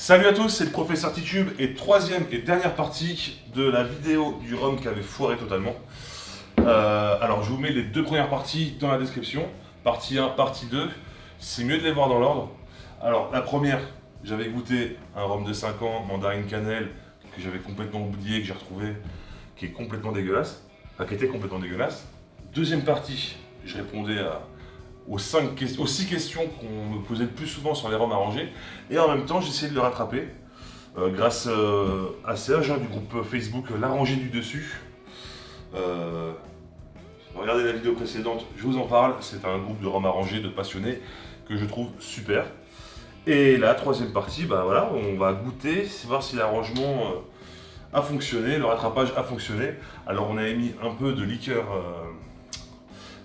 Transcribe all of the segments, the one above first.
Salut à tous, c'est le professeur Titube et troisième et dernière partie de la vidéo du rhum qui avait foiré totalement. Alors je vous mets les deux premières parties dans la description, partie 1, partie 2, c'est mieux de les voir dans l'ordre. Alors la première, j'avais goûté un rhum de 5 ans, mandarine cannelle, que j'avais complètement oublié, que j'ai retrouvé, qui est complètement dégueulasse, enfin qui était complètement dégueulasse. Deuxième partie, je répondais aux 6 questions qu'on me posait le plus souvent sur les rhums arrangés. Et en même temps, j'essayais de le rattraper grâce à Serge du groupe Facebook L'Arrangé du Dessus. Regardez la vidéo précédente, je vous en parle. C'est un groupe de rhum arrangés, de passionnés que je trouve super. Et la troisième partie, bah voilà, on va goûter, voir si l'arrangement a fonctionné, le rattrapage a fonctionné. Alors on avait mis un peu de liqueur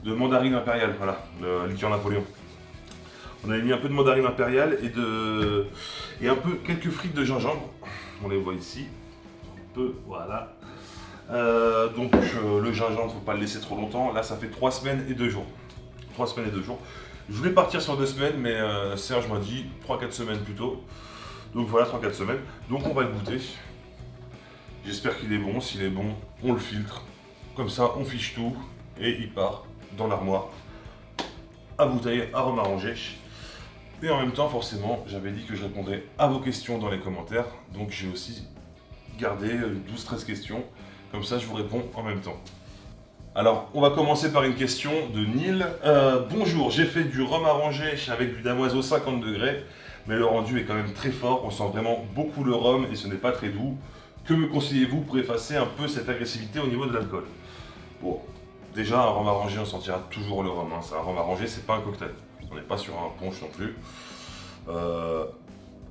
de mandarine impériale, voilà, de liqueur Napoléon. On avait mis un peu de mandarine impériale et un peu quelques frites de gingembre. On les voit ici, un peu, voilà. Donc le gingembre, faut pas le laisser trop longtemps. Là, ça fait 3 semaines et 2 jours. 3 semaines et 2 jours. Je voulais partir sur 2 semaines, mais Serge m'a dit 3-4 semaines plutôt. Donc voilà, 3-4 semaines. Donc on va le goûter. J'espère qu'il est bon. S'il est bon, on le filtre. Comme ça, on fiche tout et il part dans l'armoire à bouteille, à rhum arrangé. Et en même temps, forcément, j'avais dit que je répondrais à vos questions dans les commentaires. Donc j'ai aussi gardé 12-13 questions. Comme ça, je vous réponds en même temps. Alors, on va commencer par une question de Neil. Bonjour, j'ai fait du rhum arrangé avec du damoiseau 50 degrés, mais le rendu est quand même très fort. On sent vraiment beaucoup le rhum et ce n'est pas très doux. Que me conseillez-vous pour effacer un peu cette agressivité au niveau de l'alcool? Bon, déjà, un rhum arrangé, on sentira toujours le rhum. Hein. C'est un rhum arrangé, c'est pas un cocktail. On n'est pas sur un punch non plus.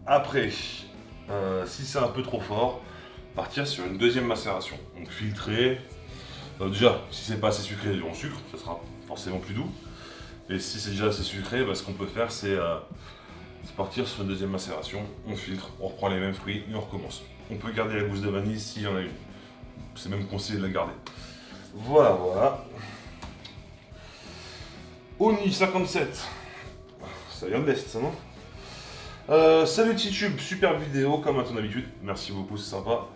Après, si c'est un peu trop fort, partir sur une deuxième macération. Donc filtrer. Déjà, si c'est pas assez sucré, on sucre, ça sera forcément plus doux. Et si c'est déjà assez sucré, bah, ce qu'on peut faire, c'est partir sur une deuxième macération. On filtre, on reprend les mêmes fruits et on recommence. On peut garder la gousse de vanille s'il y en a une. C'est même conseillé de la garder. Voilà, voilà. Oni57. Ça vient de l'Est, ça, non? Salut Titube, super vidéo, comme à ton habitude. Merci beaucoup, c'est sympa.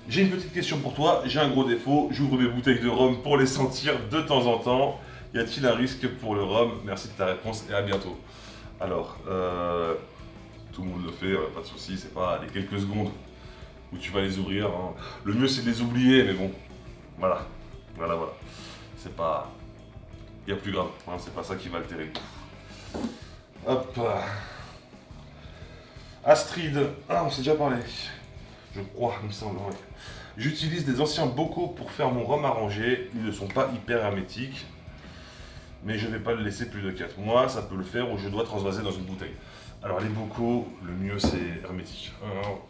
J'ai une petite question pour toi. J'ai un gros défaut. J'ouvre mes bouteilles de rhum pour les sentir de temps en temps. Y a-t-il un risque pour le rhum? Merci de ta réponse et à bientôt. Alors, tout le monde le fait, pas de soucis. C'est pas les quelques secondes où tu vas les ouvrir. Hein. Le mieux, c'est de les oublier, mais bon. Voilà. Voilà, voilà. C'est pas... Il y a plus grave. Hein, c'est pas ça qui va altérer. Hop. Astrid. Ah, on s'est déjà parlé. Je crois, il me semble. Ouais. J'utilise des anciens bocaux pour faire mon rhum arrangé. Ils ne sont pas hyper hermétiques. Mais je ne vais pas le laisser plus de 4 mois. Ça peut le faire ou je dois transvaser dans une bouteille. Alors les bocaux, le mieux c'est hermétique. Alors,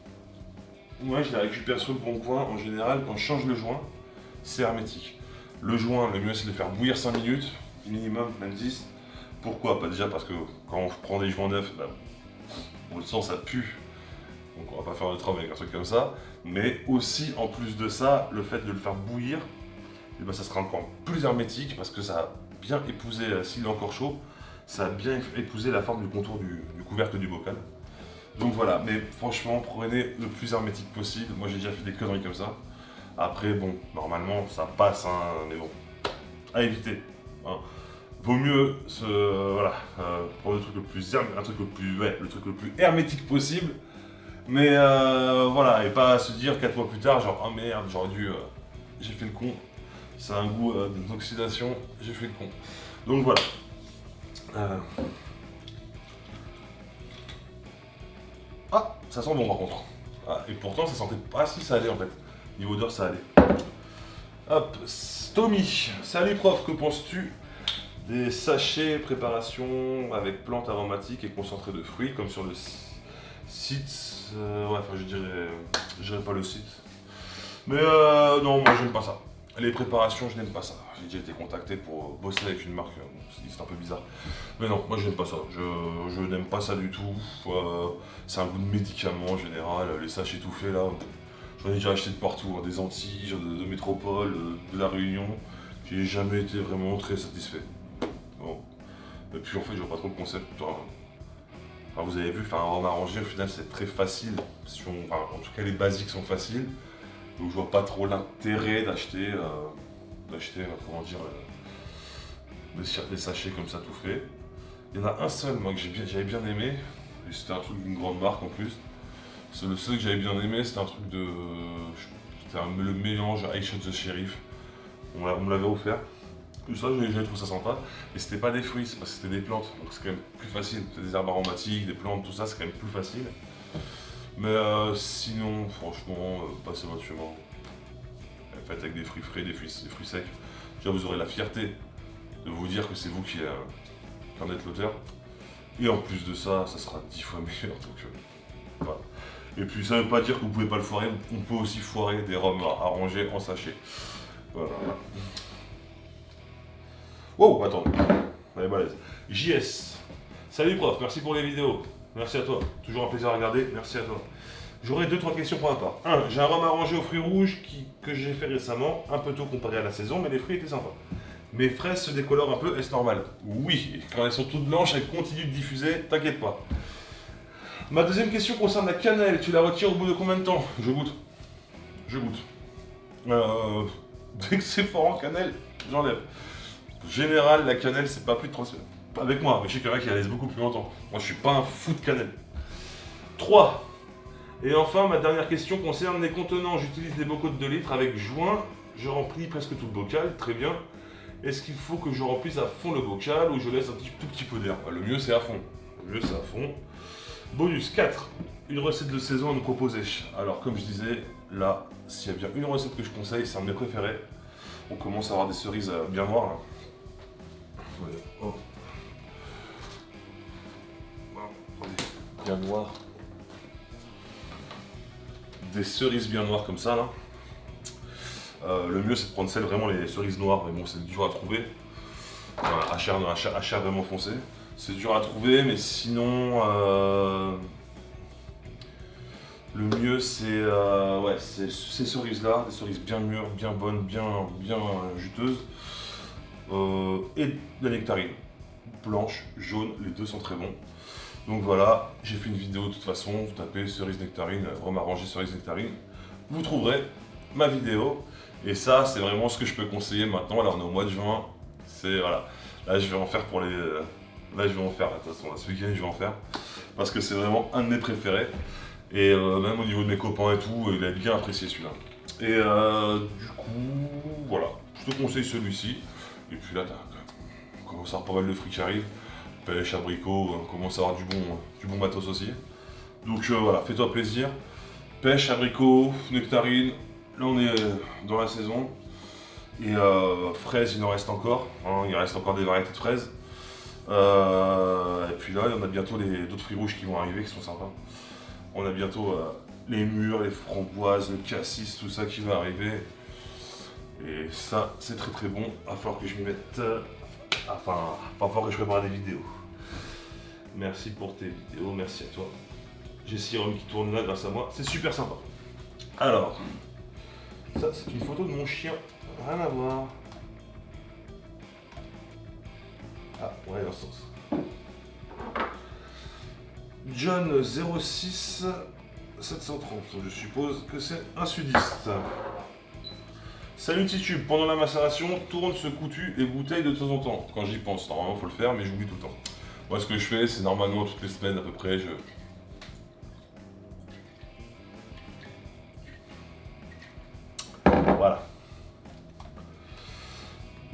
moi je les récupère sur le bon coin. En général, quand je change le joint, c'est hermétique. Le joint, le mieux c'est de le faire bouillir 5 minutes. Minimum, même 10. Pourquoi? Pas déjà parce que quand on prend des joints neufs, bah, on le sent, ça pue. Donc on va pas faire de travail avec un truc comme ça. Mais aussi, en plus de ça, le fait de le faire bouillir, et ben ça sera encore plus hermétique parce que ça a bien épousé, s'il est encore chaud, ça a bien épousé la forme du contour du couvercle du bocal. Donc voilà, mais franchement, prenez le plus hermétique possible. Moi j'ai déjà fait des conneries comme ça. Après, bon, normalement ça passe, hein, mais bon, à éviter. Hein. Vaut mieux voilà, prendre le truc le plus le truc le plus hermétique possible. Mais voilà, et pas se dire 4 mois plus tard, genre oh merde, j'aurais dû. J'ai fait le con. Ça a un goût d'oxydation, j'ai fait le con. Donc voilà. Ah, ça sent bon par contre. Ah, et pourtant ça sentait pas si ça allait en fait. Niveau odeur ça allait. Hop, Tommy. Salut prof, que penses-tu des sachets préparation avec plantes aromatiques et concentrés de fruits comme sur le site? Ouais, enfin je dirais pas le site. Mais non, moi j'aime pas ça. Les préparations, je n'aime pas ça. J'ai déjà été contacté pour bosser avec une marque, c'est un peu bizarre. Mais non, moi je n'aime pas ça. Je n'aime pas ça du tout. C'est un goût de médicament en général. Les sachets tout faits là, j'en ai déjà acheté de partout. Hein, des Antilles, de Métropole, de la Réunion. J'ai jamais été vraiment très satisfait. Bon. Et puis en fait, je vois pas trop le concept. Enfin, vous avez vu, un rhum arrangé au final c'est très facile. En tout cas les basiques sont faciles. Donc je vois pas trop l'intérêt d'acheter, comment dire, des sachets comme ça tout fait. Il y en a un seul moi que j'avais bien aimé, et c'était un truc d'une grande marque en plus. C'est le seul que j'avais bien aimé, c'était un truc de. C'était le mélange I Shot the Sheriff. On me l'avait offert. Tout ça, j'ai trouvé ça sympa. Et c'était pas des fruits, c'est parce que c'était des plantes. Donc c'est quand même plus facile. C'est des herbes aromatiques, des plantes, tout ça, c'est quand même plus facile. Mais sinon, franchement, passez votre chemin. Faites avec des fruits frais, des fruits secs. Déjà, vous aurez la fierté de vous dire que c'est vous qui en êtes l'auteur. Et en plus de ça, ça sera 10 fois meilleur. Donc, voilà. Et puis ça veut pas dire que vous pouvez pas le foirer, on peut aussi foirer des rhums arrangés en sachet. Voilà. Wow, attends. Allez, balèze. JS. Salut prof, merci pour les vidéos. Merci à toi. Toujours un plaisir à regarder, merci à toi. J'aurais 2-3 questions pour ma part. 1. J'ai un rhum arrangé aux fruits rouges que j'ai fait récemment, un peu tôt comparé à la saison, mais les fruits étaient sympas. Mes fraises se décolorent un peu, est-ce normal? Oui, quand elles sont toutes blanches, elles continuent de diffuser, t'inquiète pas. Ma deuxième question concerne la cannelle. Tu la retires au bout de combien de temps? Je goûte. Dès que c'est fort en cannelle, j'enlève. En général, la cannelle, c'est pas plus de 3 semaines. Pas avec moi, mais je sais qu'il y en a qui la laissent beaucoup plus longtemps. Moi, je suis pas un fou de cannelle. 3. Et enfin, ma dernière question concerne les contenants. J'utilise des bocaux de 2 litres avec joint. Je remplis presque tout le bocal, très bien. Est-ce qu'il faut que je remplisse à fond le bocal ou je laisse un tout petit peu d'air? Le mieux, c'est à fond. Bonus 4. Une recette de saison à nous proposer. Alors, comme je disais, là, s'il y a bien une recette que je conseille, c'est un de mes préférés. On commence à avoir des cerises bien noires. Là. Ouais. Oh. Bien noires. Des cerises bien noires comme ça, là. Le mieux, c'est de prendre celles vraiment les cerises noires, mais bon, c'est dur à trouver. À chair vraiment foncé. C'est dur à trouver, mais sinon, le mieux c'est ces cerises-là, des cerises bien mûres, bien bonnes, bien juteuses, et de la nectarine, blanche, jaune, les deux sont très bons. Donc voilà, j'ai fait une vidéo de toute façon, vous tapez cerise nectarine, rhum arrangé cerise nectarine, vous trouverez ma vidéo. Et ça, c'est vraiment ce que je peux conseiller maintenant. Là, on est au mois de juin, voilà. Là, je vais en faire Là, je vais en faire, de toute façon, ce week-end, je vais en faire. Parce que c'est vraiment un de mes préférés. Et même au niveau de mes copains et tout, il a bien apprécié celui-là. Et du coup, voilà, je te conseille celui-ci. Et puis là, on commence à avoir pas mal de fruits qui arrivent. Pêche, abricot, on commence à avoir du bon matos aussi. Donc voilà, fais-toi plaisir. Pêche, abricot, nectarine. Là, on est dans la saison. Et fraises, il en reste encore. Hein, il reste encore des variétés de fraises. Et puis là, on a bientôt d'autres fruits rouges qui vont arriver, qui sont sympas. On a bientôt les mûres, les framboises, le cassis, tout ça qui va arriver. Et ça, c'est très très bon. Il va falloir que je m'y mette. Il va falloir que je prépare des vidéos. Merci pour tes vidéos, merci à toi. J'ai Sirom qui tourne là grâce à moi. C'est super sympa. Alors, ça, c'est une photo de mon chien. Rien à voir. Ah, ouais, dans ce sens. John 06 730, je suppose que c'est un sudiste. Salut Titube, pendant la macération, tourne ce coutu et bouteille de temps en temps. Quand j'y pense, normalement faut le faire, mais j'oublie tout le temps. Moi ce que je fais, c'est normalement toutes les semaines à peu près, Voilà.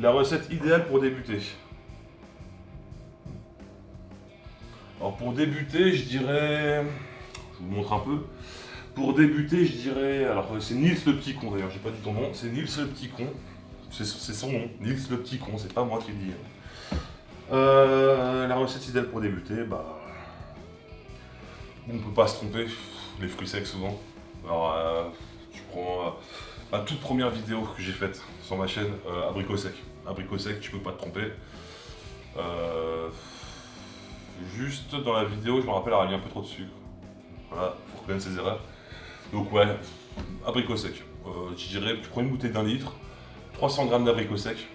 La recette idéale pour débuter. Alors pour débuter, je dirais... Je vous montre un peu. Pour débuter, je dirais... Alors c'est Nils le Petit Con d'ailleurs, j'ai pas dit ton nom. C'est Nils le Petit Con. C'est son nom, Nils le Petit Con, c'est pas moi qui le dis. La recette idéale pour débuter, bah... On peut pas se tromper, les fruits secs souvent. Alors tu prends... ma toute première vidéo que j'ai faite sur ma chaîne, abricot sec. Abricot sec, tu peux pas te tromper. Juste dans la vidéo, je me rappelle, il y a un peu trop de sucre. Voilà, faut reconnaître ses erreurs. Donc ouais, abricot sec. Je dirais, tu prends une bouteille d'1 litre, 300 g d'abricot sec.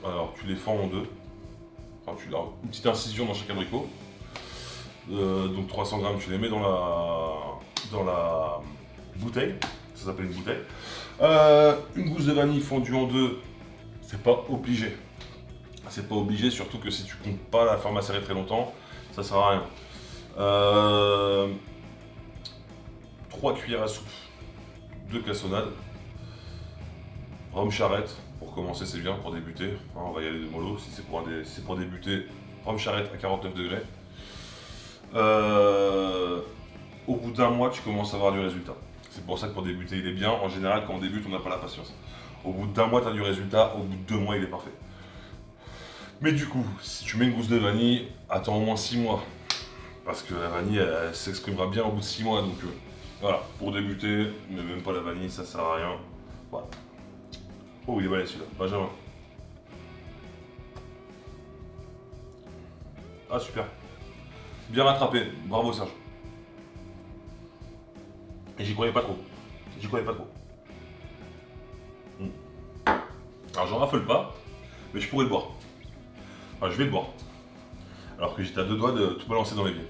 Alors tu les fends en deux. Enfin, tu as une petite incision dans chaque abricot. Donc 300 grammes, tu les mets dans la bouteille. Ça s'appelle une bouteille. Une gousse de vanille fondue en deux, c'est pas obligé. C'est pas obligé, surtout que si tu comptes pas la faire macérer très longtemps, ça sert à rien. 3 cuillères à soupe de cassonade. Rhum charrette, pour commencer c'est bien, pour débuter. Hein, on va y aller de mollo, si c'est pour débuter. Rhum charrette à 49 degrés. Au bout d'un mois, tu commences à avoir du résultat. C'est pour ça que pour débuter, il est bien. En général, quand on débute, on n'a pas la patience. Au bout d'un mois, tu as du résultat. Au bout de 2 mois, il est parfait. Mais du coup, si tu mets une gousse de vanille, attends au moins 6 mois. Parce que la vanille, elle s'exprimera bien au bout de 6 mois. Donc voilà, pour débuter, mais même pas la vanille, ça sert à rien. Voilà. Oh, il est balèze celui-là. Benjamin. Ah, super. Bien rattrapé. Bravo, Serge. Et j'y croyais pas trop. J'y croyais pas trop. Alors, j'en raffole pas, mais je pourrais le boire. Enfin, je vais le boire. Alors que j'étais à 2 doigts de tout balancer dans les pieds.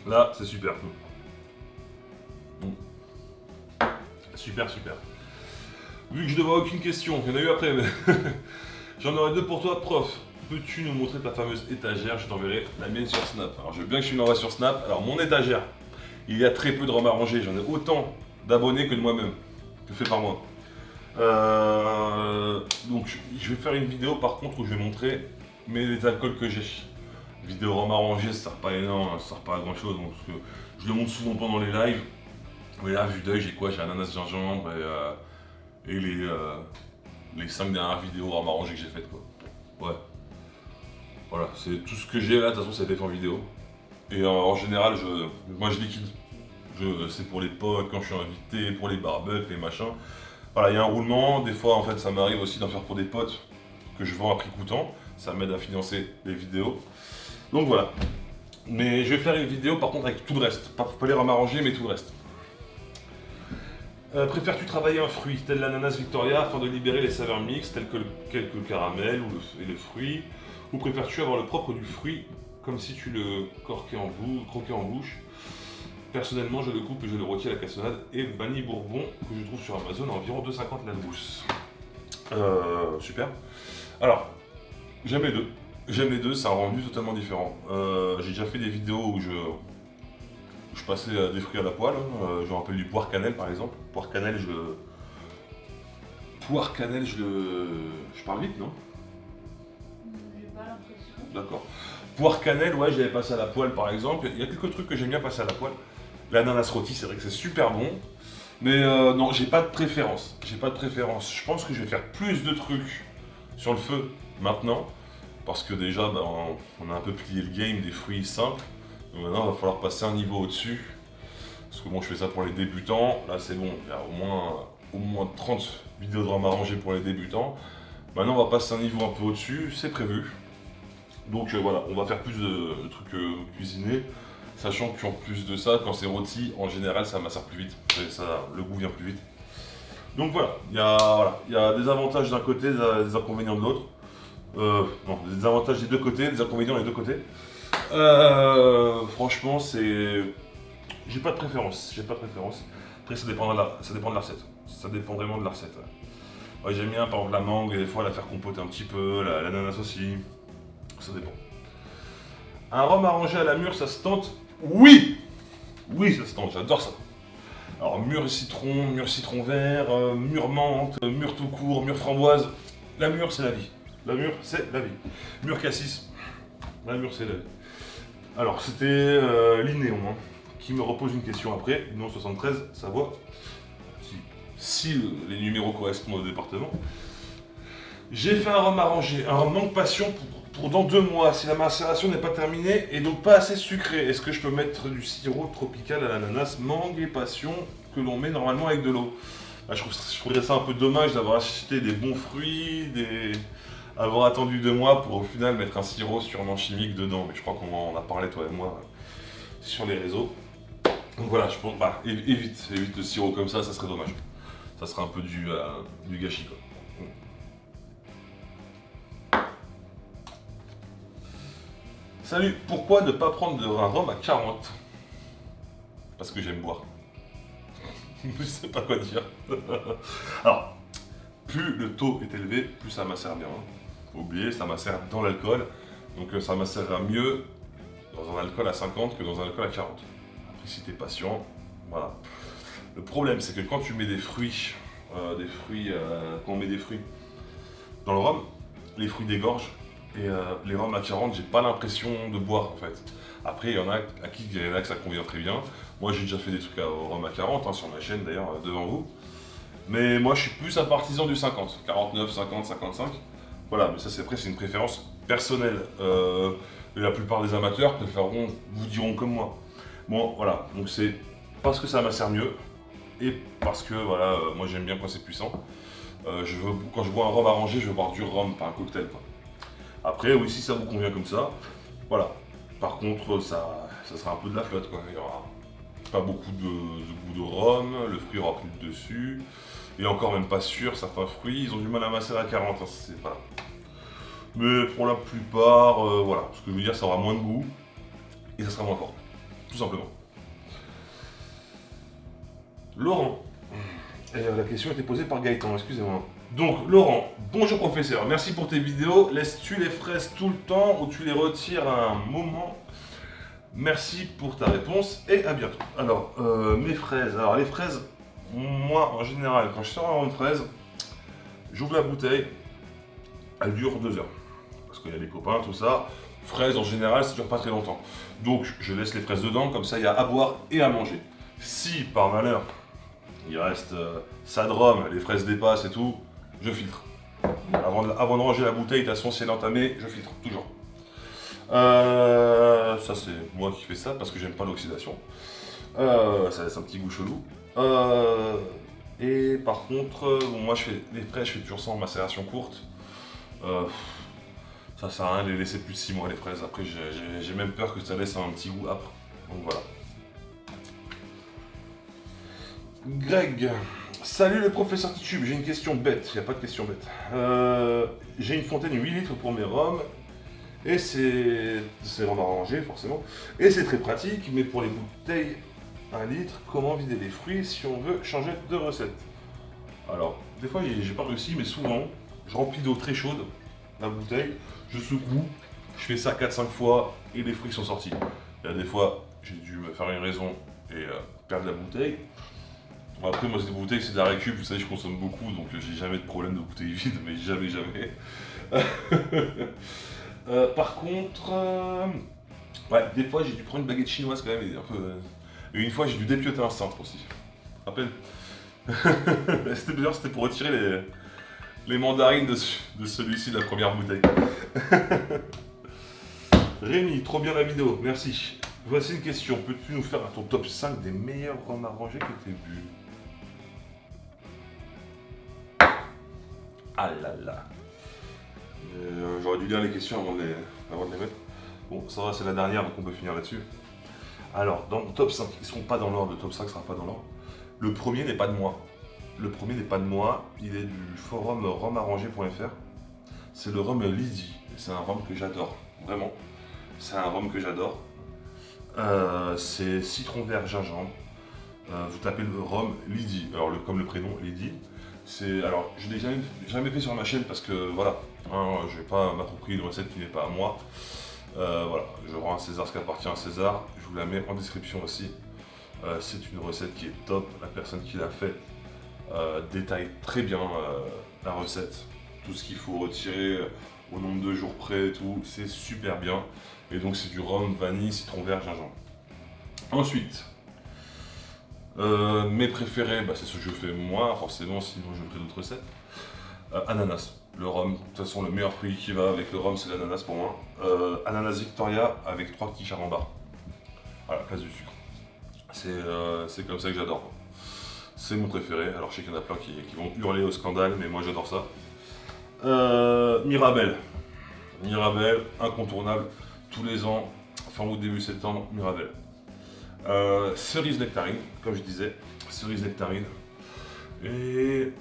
Là, c'est super. Super, super. Vu que je ne vois aucune question, il y en a eu après, mais j'en aurai 2 pour toi, prof. Peux-tu nous montrer ta fameuse étagère? Je t'enverrai la mienne sur Snap. Alors, je veux bien que tu me l'envoies sur Snap. Alors, mon étagère, il y a très peu de rhum arrangé. J'en ai autant d'abonnés que de moi-même, que fait par moi. Donc, je vais faire une vidéo par contre où je vais montrer les alcools que j'ai. Vidéo rhum arrangé, ça sert pas énorme, ça sert pas à grand chose. Donc, parce que je le montre souvent pendant les lives. Mais là, vue d'œil, j'ai quoi? J'ai ananas gingembre et les 5 dernières vidéos rhum arrangé que j'ai faites, quoi. Ouais. Voilà, c'est tout ce que j'ai là, de toute façon ça a été fait en vidéo. Et en général, moi je liquide. C'est pour les potes, quand je suis invité, pour les barbecues, les machins. Voilà, il y a un roulement, des fois en fait ça m'arrive aussi d'en faire pour des potes que je vends à prix coûtant. Ça m'aide à financer les vidéos. Donc voilà. Mais je vais faire une vidéo par contre avec tout le reste. Pas les m'arranger, mais tout le reste. Préfères-tu travailler un fruit tel l'ananas Victoria afin de libérer les saveurs mixtes telles que quelques caramels et le fruit? Ou préfères-tu avoir le propre du fruit comme si tu le croquais en bouche? Personnellement, je le coupe et je le rôtis à la cassonade et vanille bourbon que je trouve sur Amazon à environ 2,50 la douce. Super. Alors, j'aime les deux. J'aime les deux, c'est un rendu totalement différent. J'ai déjà fait des vidéos où je passais des fruits à la poêle. Je me rappelle du poire cannelle par exemple. Poire cannelle, je parle vite, non? J'ai pas l'impression. D'accord. Poire cannelle, ouais, je l'avais passé à la poêle par exemple. Il y a quelques trucs que j'aime bien passer à la poêle. L'ananas rôti, c'est vrai que c'est super bon. Mais non, j'ai pas de préférence. J'ai pas de préférence. Je pense que je vais faire plus de trucs sur le feu maintenant. Parce que déjà, on a un peu plié le game des fruits simples. Donc maintenant, il va falloir passer un niveau au-dessus. Parce que bon, je fais ça pour les débutants. Là, c'est bon. Il y a au moins 30 vidéos de rhum arrangé pour les débutants. Maintenant, on va passer un niveau un peu au-dessus. C'est prévu. Donc voilà, on va faire plus de trucs cuisinés. Sachant qu'en plus de ça, quand c'est rôti, en général, ça macère plus vite. Le goût vient plus vite. Donc voilà, il y a des avantages d'un côté, des inconvénients de l'autre. Non, des avantages des deux côtés, des inconvénients des deux côtés. Franchement, j'ai pas de préférence. Après, ça dépend de la recette. Ça dépend vraiment de la recette. Ouais, j'aime bien, par exemple, la mangue, et des fois la faire compoter un petit peu, l'ananas aussi. Ça dépend. Un rhum arrangé à la mûre, ça se tente? Oui! Oui, ça se tente, j'adore ça. Alors, mûre citron vert, mûre menthe, mûre tout court, mûre framboise. La mûre, c'est la vie. La mûre, c'est la vie. Mûre cassis. La mûre, c'est la vie. Alors, c'était Linéon qui me repose une question après. Linéon 73, Savoie. Si les numéros correspondent au département. J'ai fait un rhum arrangé, un rhum manque passion pour dans 2 mois. Si la macération n'est pas terminée et donc pas assez sucré, est-ce que je peux mettre du sirop tropical à l'ananas, mangue et passion que l'on met normalement avec de l'eau? Je trouverais ça un peu dommage d'avoir acheté des bons fruits, avoir attendu 2 mois pour au final mettre un sirop sûrement chimique dedans. Mais je crois qu'on en a parlé toi et moi sur les réseaux. Donc voilà, je pense, évite le sirop comme ça serait dommage. Ça serait un peu du gâchis quoi. Salut, pourquoi ne pas prendre un rhum à 40? Parce que j'aime boire. Je sais pas quoi dire. Alors, plus le taux est élevé, plus ça macère bien. Faut oublier, ça macère dans l'alcool. Donc ça macérera mieux dans un alcool à 50 que dans un alcool à 40. Après, si t'es patient, voilà. Le problème, c'est que quand tu mets des fruits, quand on met des fruits dans le rhum, les fruits dégorgent. Et les rhums à 40, j'ai pas l'impression de boire en fait. Après, il y en a à qui il y en a que ça convient très bien. Moi, j'ai déjà fait des trucs au rhum à 40, sur ma chaîne d'ailleurs, devant vous. Mais moi, je suis plus un partisan du 50, 49, 50, 55. Voilà, mais ça, c'est après, c'est une préférence personnelle. Et la plupart des amateurs vous diront comme moi. Bon, voilà, donc c'est parce que ça macère mieux et parce que, voilà, moi j'aime bien quand c'est puissant. Quand je bois un rhum arrangé, je veux boire du rhum, pas un cocktail, quoi. Après, oui, si ça vous convient comme ça, voilà. Par contre, ça sera un peu de la flotte, quoi. Il y aura pas beaucoup de goût de rhum, le fruit aura plus de dessus. Et encore même pas sûr, certains fruits, ils ont du mal à macérer à 40, voilà. Mais pour la plupart, voilà. Ce que je veux dire, ça aura moins de goût et ça sera moins fort. Tout simplement. Laurent. Et la question était posée par Gaëtan, excusez-moi. Donc, Laurent, bonjour professeur, merci pour tes vidéos. Laisses-tu les fraises tout le temps ou tu les retires à un moment? Merci pour ta réponse et à bientôt. Alors, mes fraises. Alors, les fraises, moi, en général, quand je sors une fraise, j'ouvre la bouteille, elle dure 2 heures. Parce qu'il y a les copains, tout ça. Fraises, en général, ça dure pas très longtemps. Donc, je laisse les fraises dedans, comme ça, il y a à boire et à manger. Si, par malheur, il reste ça de rhum, les fraises dépassent et tout, je filtre. Avant de ranger la bouteille, de toute façon, si elle est entamée, je filtre, toujours. Ça, c'est moi qui fais ça parce que j'aime pas l'oxydation. Ça laisse un petit goût chelou. Et par contre, moi, je fais les fraises, je fais toujours ça en macération courte. Ça sert à rien de les laisser plus de 6 mois, les fraises. Après, j'ai même peur que ça laisse un petit goût âpre. Donc voilà. Greg, salut le professeur Titube, j'ai une question bête, il n'y a pas de question bête. J'ai une fontaine 8 litres pour mes rhums, et c'est rhum arrangé forcément, et c'est très pratique, mais pour les bouteilles 1 litre, comment vider les fruits si on veut changer de recette? Alors, des fois j'ai pas réussi, mais souvent, je remplis d'eau très chaude la bouteille, je secoue, je fais ça 4-5 fois, et les fruits sont sortis. Il y a des fois, j'ai dû me faire une raison et perdre la bouteille. Bon, après, moi, ces bouteilles, c'est de la récup, vous savez, je consomme beaucoup, donc j'ai jamais de problème de bouteilles vides, mais jamais. Par contre, ouais, des fois, j'ai dû prendre une baguette chinoise quand même, et, et une fois, j'ai dû dépioter un cintre aussi. Rappelle. C'était pour retirer les mandarines de celui-ci de la première bouteille. Rémi, trop bien la vidéo, merci. Voici une question, peux-tu nous faire ton top 5 des meilleurs rhums arrangés que tu aies bu? Ah là là. J'aurais dû lire les questions avant de les mettre. Bon, ça va, c'est la dernière, donc on peut finir là-dessus. Alors, dans le top 5, ils ne seront pas dans l'ordre, le top 5 ne sera pas dans l'ordre. Le premier n'est pas de moi. Il est du forum rhumarrangé.fr. C'est le rhum Lydie. C'est un rhum que j'adore, vraiment. C'est un rhum que j'adore. C'est citron vert gingembre. Vous tapez le rhum Lydie, alors comme le prénom Lydie. Alors, je ne l'ai jamais fait sur ma chaîne parce que voilà, je ne vais pas m'approprier une recette qui n'est pas à moi. Voilà, je rends à César ce qui appartient à César. Je vous la mets en description aussi. C'est une recette qui est top. La personne qui l'a fait détaille très bien la recette. Tout ce qu'il faut retirer au nombre de jours près et tout. C'est super bien. Et donc, c'est du rhum, vanille, citron vert, gingembre. Ensuite, mes préférés, c'est ce que je fais moi, forcément, sinon je ferai d'autres recettes. Ananas, le rhum, de toute façon le meilleur fruit qui va avec le rhum c'est l'ananas pour moi. Ananas Victoria avec 3 petits carambars. Voilà, place du sucre. C'est comme ça que j'adore. C'est mon préféré, alors je sais qu'il y en a plein qui vont hurler au scandale, mais moi j'adore ça. Mirabelle, incontournable, tous les ans, fin août, début septembre, Mirabelle. Cerise nectarine, comme je disais, cerise nectarine. Et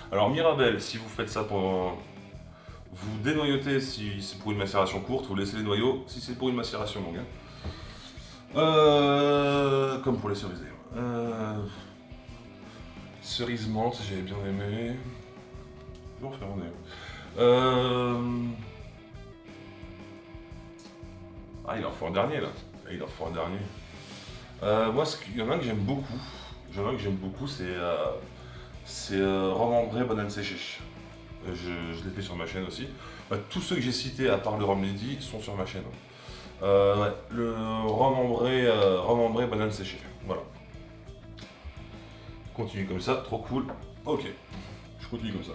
alors Mirabelle, si vous faites ça pendant Vous dénoyautez si c'est pour une macération courte, vous laissez les noyaux si c'est pour une macération longue. Comme pour les cerises d'ailleurs. Cerise menthe, j'avais bien aimé. Je vais en faire un. Ah, il en faut un dernier là. Il en faut un dernier. Moi, il y en a un que j'aime beaucoup. C'est rhum ambré banane séchée. Je l'ai fait sur ma chaîne aussi. Tous ceux que j'ai cités, à part le rhum lady, sont sur ma chaîne. Ouais, le rhum ambré banane séchée. Voilà. Je continue comme ça, trop cool. Ok, je continue comme ça.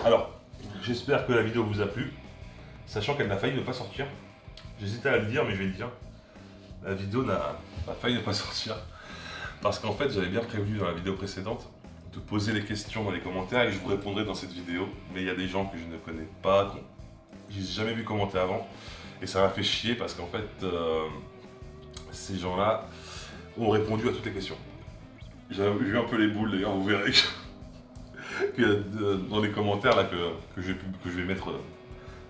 Alors, j'espère que la vidéo vous a plu, sachant qu'elle n'a failli ne pas sortir. J'hésitais à le dire, mais je vais le dire. La vidéo n'a failli ne pas sortir. Parce qu'en fait, j'avais bien prévu dans la vidéo précédente de poser les questions dans les commentaires et je vous répondrai dans cette vidéo. Mais il y a des gens que je ne connais pas, que j'ai jamais vu commenter avant. Et ça m'a fait chier parce qu'en fait, ces gens-là ont répondu à toutes les questions. J'ai vu un peu les boules d'ailleurs, vous verrez qu'il y a dans les commentaires là, que je vais mettre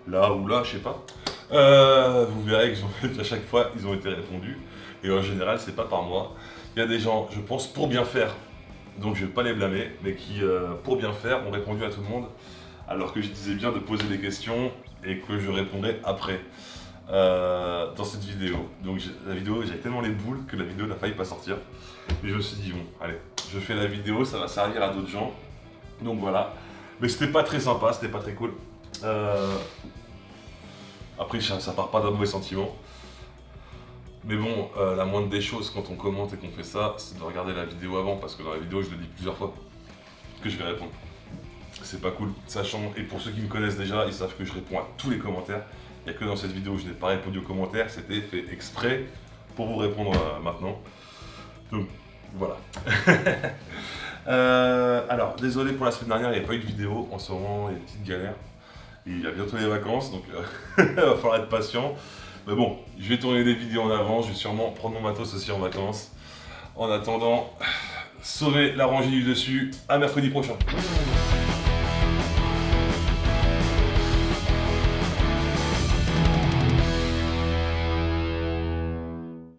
là ou là, je sais pas. Vous verrez qu'à chaque fois, ils ont été répondus. Et en général, c'est pas par moi. Il y a des gens, je pense, pour bien faire, donc je vais pas les blâmer, mais qui, pour bien faire, ont répondu à tout le monde, alors que je disais bien de poser des questions et que je répondrai après dans cette vidéo. Donc la vidéo, j'avais tellement les boules que la vidéo n'a failli pas sortir. Mais je me suis dit, bon, allez, je fais la vidéo, ça va servir à d'autres gens. Donc voilà. Mais c'était pas très sympa, c'était pas très cool. Après, ça part pas d'un mauvais sentiment. Mais bon, la moindre des choses quand on commente et qu'on fait ça, c'est de regarder la vidéo avant, parce que dans la vidéo, je le dis plusieurs fois que je vais répondre. C'est pas cool, sachant, et pour ceux qui me connaissent déjà, ils savent que je réponds à tous les commentaires. Il n'y a que dans cette vidéo où je n'ai pas répondu aux commentaires, c'était fait exprès pour vous répondre maintenant. Donc, voilà. Alors, désolé pour la semaine dernière, il n'y a pas eu de vidéo, en ce moment, il y a des petites galères. Il y a bientôt les vacances, donc il va falloir être patient. Mais bon, je vais tourner des vidéos en avant, je vais sûrement prendre mon matos aussi en vacances. En attendant, sauver la rangée du dessus, à mercredi prochain.